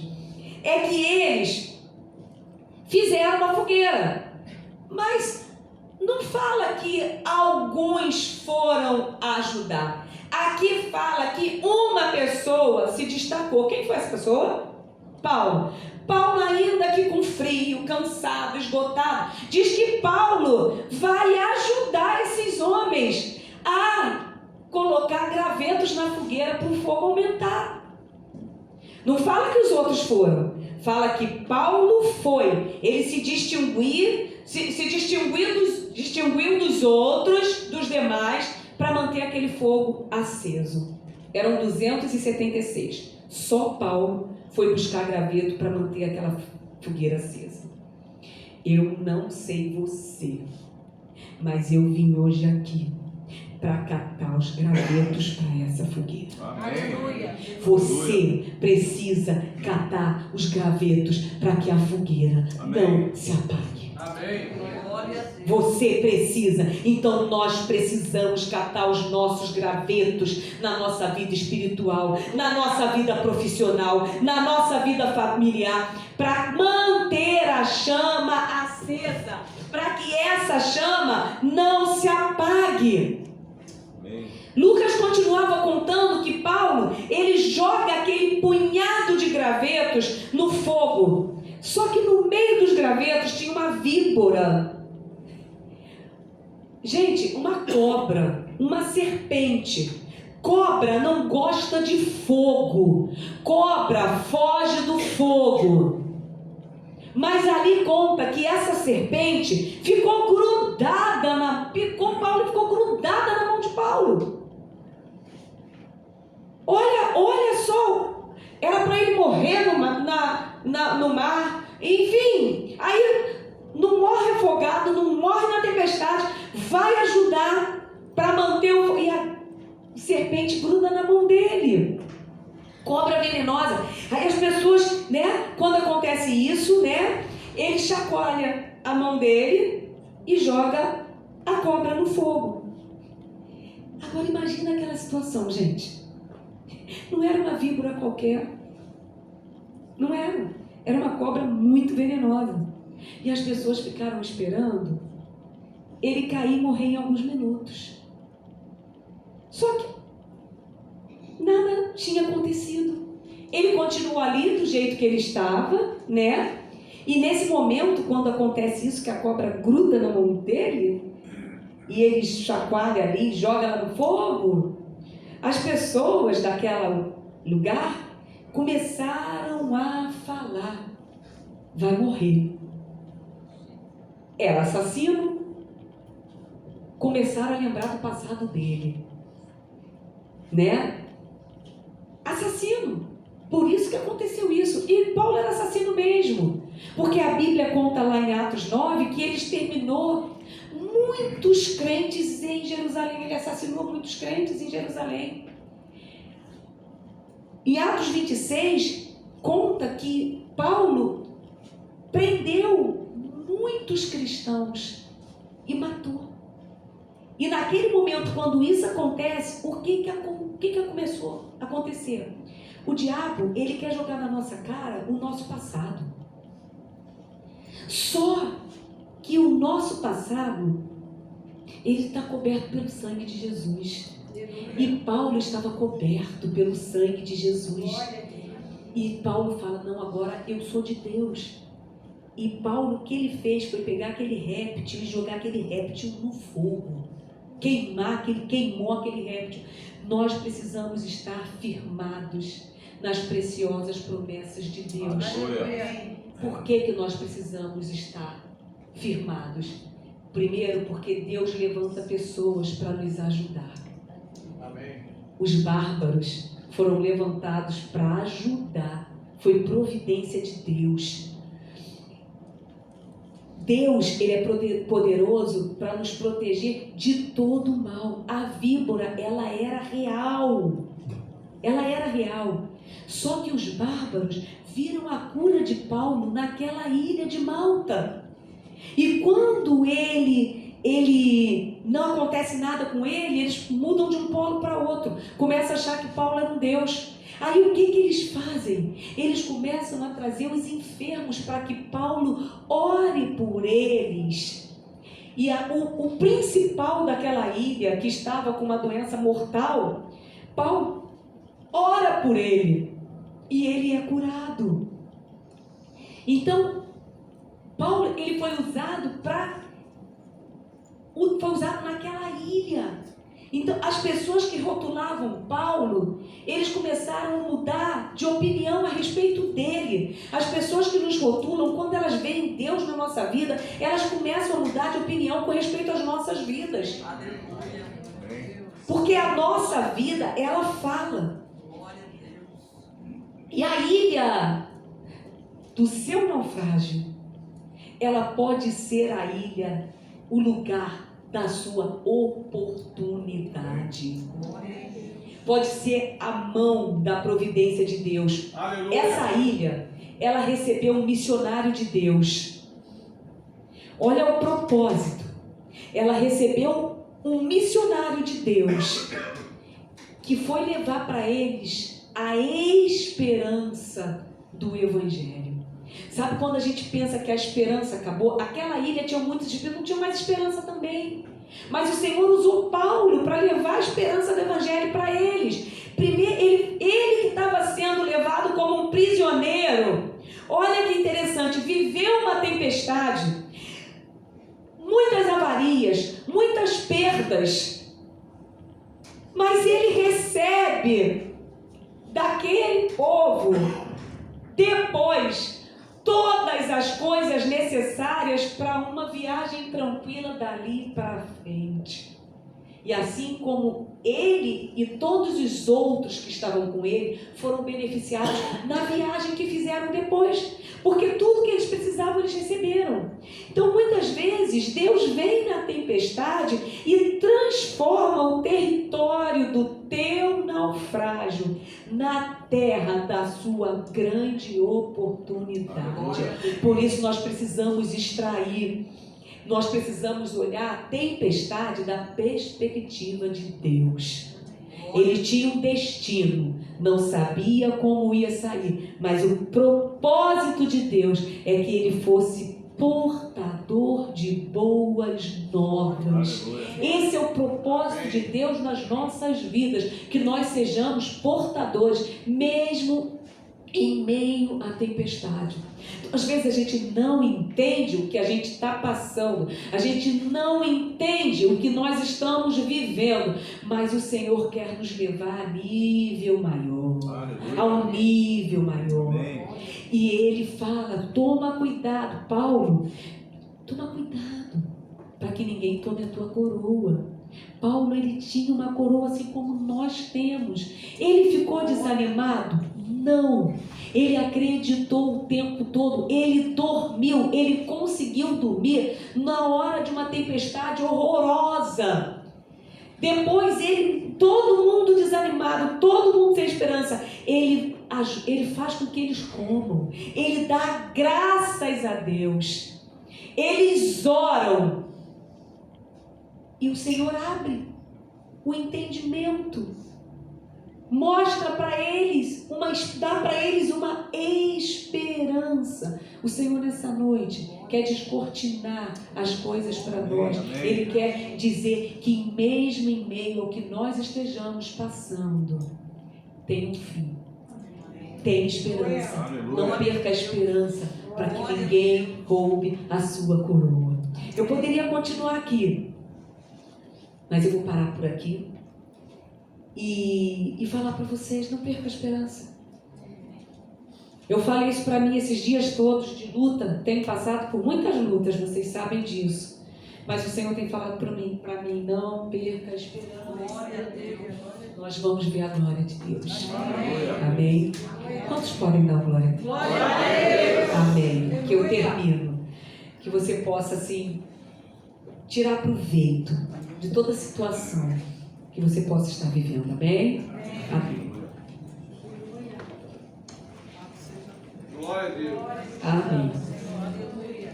é que eles fizeram uma fogueira, mas não fala que alguns foram ajudar. Aqui fala que uma pessoa se destacou. Quem foi essa pessoa? Paulo. Paulo, ainda que com frio, cansado, esgotado, diz que Paulo vai ajudar esses homens a colocar gravetos na fogueira para o fogo aumentar. Não fala que os outros foram, fala que Paulo foi. Ele se distinguiu dos outros, dos demais, para manter aquele fogo aceso. Eram 276. Só Paulo foi buscar graveto para manter aquela fogueira acesa. Eu não sei você, mas eu vim hoje aqui para catar os gravetos para essa fogueira. Aleluia. Você precisa catar os gravetos para que a fogueira não se apague. Amém. Você precisa, então nós precisamos catar os nossos gravetos na nossa vida espiritual, na nossa vida profissional, na nossa vida familiar, para manter a chama acesa, para que essa chama não se apague. Amém. Lucas continuava contando que Paulo, ele joga aquele punhado de gravetos no fogo, só que no meio dos gravetos tinha uma víbora. Gente, uma cobra, uma serpente. Cobra não gosta de fogo. Cobra foge do fogo. Mas ali conta que essa serpente ficou grudada Paulo ficou grudada na mão de Paulo. Olha só, era para ele morrer no mar. Enfim, aí não morre afogado, não morre na tempestade, vai ajudar para manter o... E a serpente gruda na mão dele. Cobra venenosa. Aí as pessoas, quando acontece isso, ele chacoalha a mão dele e joga a cobra no fogo. Agora imagina aquela situação, gente. Não era uma víbora qualquer. Não era. Era uma cobra muito venenosa. E as pessoas ficaram esperando ele cair e morrer em alguns minutos. Só que nada tinha acontecido. Ele continuou ali do jeito que ele estava, E nesse momento, quando acontece isso, que a cobra gruda na mão dele, e ele chacoalha ali, joga ela no fogo, as pessoas daquele lugar começaram a falar: vai morrer. Era assassino. Começaram a lembrar do passado dele, né? Assassino. Por isso que aconteceu isso. E Paulo era assassino mesmo, porque a Bíblia conta lá em Atos 9 que ele exterminou muitos crentes em Jerusalém. Ele assassinou muitos crentes em Jerusalém. Em Atos 26 conta que Paulo prendeu muitos cristãos e matou. E naquele momento, quando isso acontece, o que começou a acontecer? O diabo, ele quer jogar na nossa cara o nosso passado. Só que o nosso passado, ele está coberto pelo sangue de Jesus. E Paulo estava coberto pelo sangue de Jesus. E Paulo fala: não, agora eu sou de Deus. E Paulo, o que ele fez foi pegar aquele réptil e jogar aquele réptil no fogo. Queimou aquele réptil. Nós precisamos estar firmados nas preciosas promessas de Deus. Por que nós precisamos estar firmados? Primeiro, porque Deus levanta pessoas para nos ajudar. Amém. Os bárbaros foram levantados para ajudar. Foi providência de Deus. Deus, ele é poderoso para nos proteger de todo o mal. A víbora, ela era real. Ela era real. Só que os bárbaros viram a cura de Paulo naquela ilha de Malta. E quando ele não acontece nada com ele, eles mudam de um polo para outro. Começam a achar que Paulo era um deus. Aí o que eles fazem? Eles começam a trazer os enfermos para que Paulo ore por eles. E o principal daquela ilha, que estava com uma doença mortal, Paulo ora por ele e ele é curado. Então, Paulo, ele foi usado naquela ilha. Então, as pessoas que rotulavam Paulo, eles começaram a mudar de opinião a respeito dele. As pessoas que nos rotulam, quando elas veem Deus na nossa vida, elas começam a mudar de opinião com respeito às nossas vidas. Porque a nossa vida, ela fala. E a ilha do seu naufrágio, ela pode ser a ilha, o lugar da sua oportunidade. Pode ser a mão da providência de Deus. Aleluia. Essa ilha, ela recebeu um missionário de Deus. Olha o propósito. Ela recebeu um missionário de Deus que foi levar para eles a esperança do Evangelho. Sabe quando a gente pensa que a esperança acabou? Aquela ilha tinha muitos de não tinha mais esperança também. Mas o Senhor usou Paulo para levar a esperança do Evangelho para eles. Primeiro, ele que estava sendo levado como um prisioneiro. Olha que interessante, viveu uma tempestade, muitas avarias, muitas perdas. Mas ele recebe daquele povo, depois, todas as coisas necessárias para uma viagem tranquila dali para frente. E assim como ele e todos os outros que estavam com ele foram beneficiados na viagem que fizeram depois, porque tudo que eles precisavam eles receberam. Então muitas vezes Deus vem na tempestade e transforma o território do teu naufrágio na terra da sua grande oportunidade. Por isso nós precisamos extrair, nós precisamos olhar a tempestade da perspectiva de Deus. Ele tinha um destino, não sabia como ia sair, mas o propósito de Deus é que ele fosse portador de boas novas. Esse é o propósito de Deus nas nossas vidas, que nós sejamos portadores, mesmo em meio à tempestade. Às vezes a gente não entende o que a gente está passando, a gente não entende o que nós estamos vivendo, mas o Senhor quer nos levar a nível maior, ao nível maior. E Ele fala, toma cuidado, Paulo, toma cuidado, para que ninguém tome a tua coroa. Paulo, ele tinha uma coroa assim como nós temos. Ele ficou desanimado? Não. Ele acreditou o tempo todo. Ele dormiu. Ele conseguiu dormir na hora de uma tempestade horrorosa. Depois todo mundo desanimado, todo mundo sem esperança. Ele faz com que eles comam. Ele dá graças a Deus. Eles oram. E o Senhor abre o entendimento, mostra para eles, dá para eles uma esperança. O Senhor nessa noite quer descortinar as coisas para nós. Ele quer dizer que mesmo em meio ao que nós estejamos passando, tem um fim, tem esperança. Não perca a esperança para que ninguém roube a sua coroa. Eu poderia continuar aqui, mas eu vou parar por aqui e falar para vocês, não perca a esperança. Eu falei isso para mim esses dias todos de luta, tenho passado por muitas lutas, vocês sabem disso. Mas o Senhor tem falado para mim, não perca a esperança. Nós vamos ver a glória de Deus. Amém? Quantos podem dar glória a Deus? Amém. Que eu termino. Que você possa, assim, tirar proveito de toda situação que você possa estar vivendo, amém? Amém. Glória a Deus. Amém. Aleluia.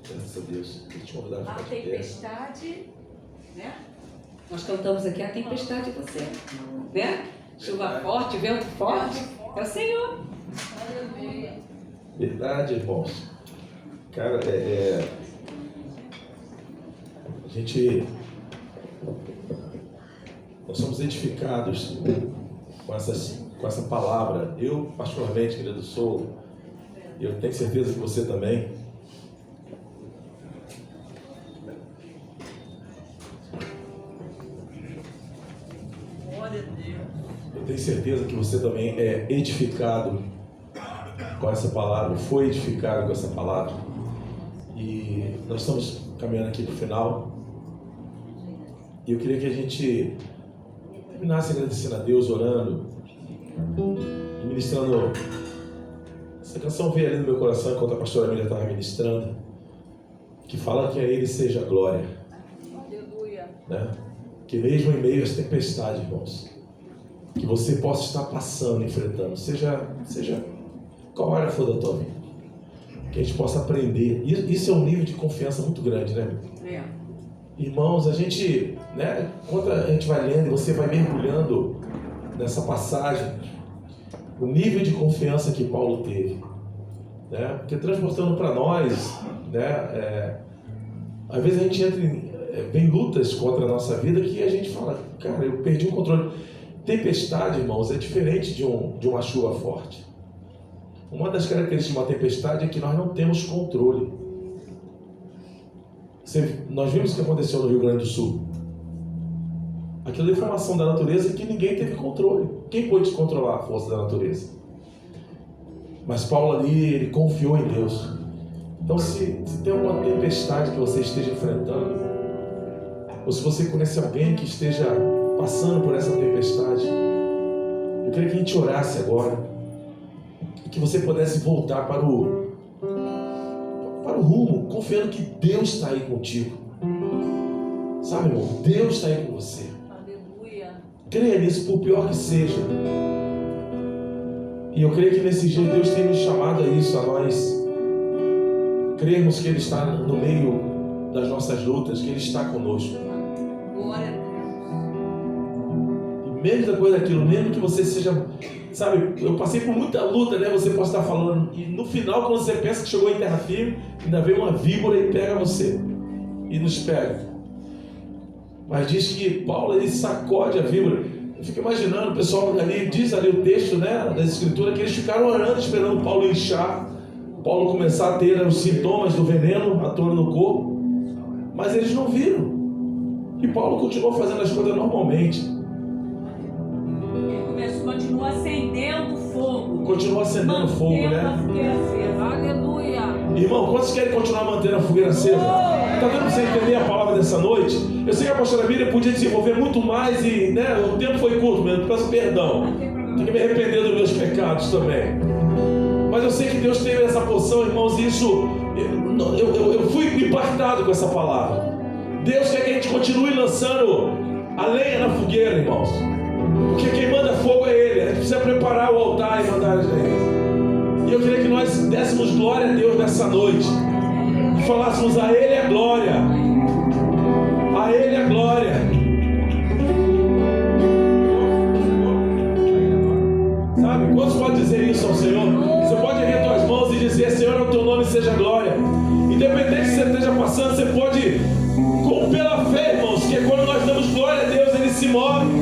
Graças a Deus. Deixa eu mudar A tempestade, né? Nós cantamos aqui a tempestade de você, né? Chuva forte, vento forte, é o Senhor. Verdade, irmãos. Cara, nós somos edificados com essa palavra. Eu, particularmente, querido, eu tenho certeza que você também. Eu tenho certeza que você também é edificado com essa palavra, foi edificado com essa palavra. E nós estamos caminhando aqui para o final. E eu queria que a gente terminasse agradecendo a Deus, orando, e ministrando. Essa canção veio ali no meu coração enquanto a pastora Emília estava ministrando, que fala que a Ele seja a glória. Aleluia. Né? Que mesmo em meio às tempestades, irmãos, que você possa estar passando, enfrentando, seja qual área for da tua vida, que a gente possa aprender. Isso é um nível de confiança muito grande, né? É. Irmãos, a gente, né, quando a gente vai lendo e você vai mergulhando nessa passagem, o nível de confiança que Paulo teve, né? Porque transportando para nós, né, às vezes a gente entra vem lutas contra a nossa vida que a gente fala, cara, eu perdi o controle. Tempestade, irmãos, é diferente de uma chuva forte. Uma das características de uma tempestade é que nós não temos controle. Nós vimos o que aconteceu no Rio Grande do Sul. Aquilo foi uma ação da natureza que ninguém teve controle. Quem pôde controlar a força da natureza? Mas Paulo ali, ele confiou em Deus. Então, se tem alguma tempestade que você esteja enfrentando, ou se você conhece alguém que esteja passando por essa tempestade, eu queria que a gente orasse agora, e que você pudesse voltar para o rumo, confiando que Deus está aí contigo. Sabe, irmão? Deus está aí com você. Aleluia. Creia nisso, por pior que seja. E eu creio que nesse dia Deus tem nos chamado a isso, a nós crermos que Ele está no meio das nossas lutas, que Ele está conosco. Glória a Deus. E mesmo depois daquilo, mesmo que você seja, sabe, eu passei por muita luta, né? Você pode estar falando, e no final, quando você pensa que chegou em terra firme, ainda vem uma víbora e pega você, e nos pega. Mas diz que Paulo, ele sacode a víbora. Eu fico imaginando, o pessoal ali, diz ali o texto, né, da escritura, que eles ficaram orando, esperando Paulo inchar, Paulo começar a ter os sintomas do veneno atuando no corpo, mas eles não viram. E Paulo continuou fazendo as coisas normalmente. Ele continua acendendo fogo. Continua acendendo fogo, né? A fogueira acesa. Aleluia. Irmão, quantos querem continuar mantendo a fogueira acesa? Está dando para você entender a palavra dessa noite? Eu sei que a pastora Bíblia podia desenvolver muito mais e, né, o tempo foi curto mesmo, peço perdão. Tenho que me arrepender dos meus pecados também. Mas eu sei que Deus tem essa porção, irmãos, e isso, eu fui impactado com essa palavra. Deus quer que a gente continue lançando a lenha na fogueira, irmãos. Porque quem manda fogo é Ele. A gente precisa preparar o altar e mandar as lenhas. E eu queria que nós dessemos glória a Deus nessa noite. E falássemos: a Ele é glória. A Ele é glória. Sabe? Quantos podem dizer isso ao Senhor? Você pode erguer suas mãos e dizer: Senhor, o teu nome seja glória. Independente se você esteja passando, você pode, pela fé, irmãos, que quando nós damos glória a Deus, Ele se move.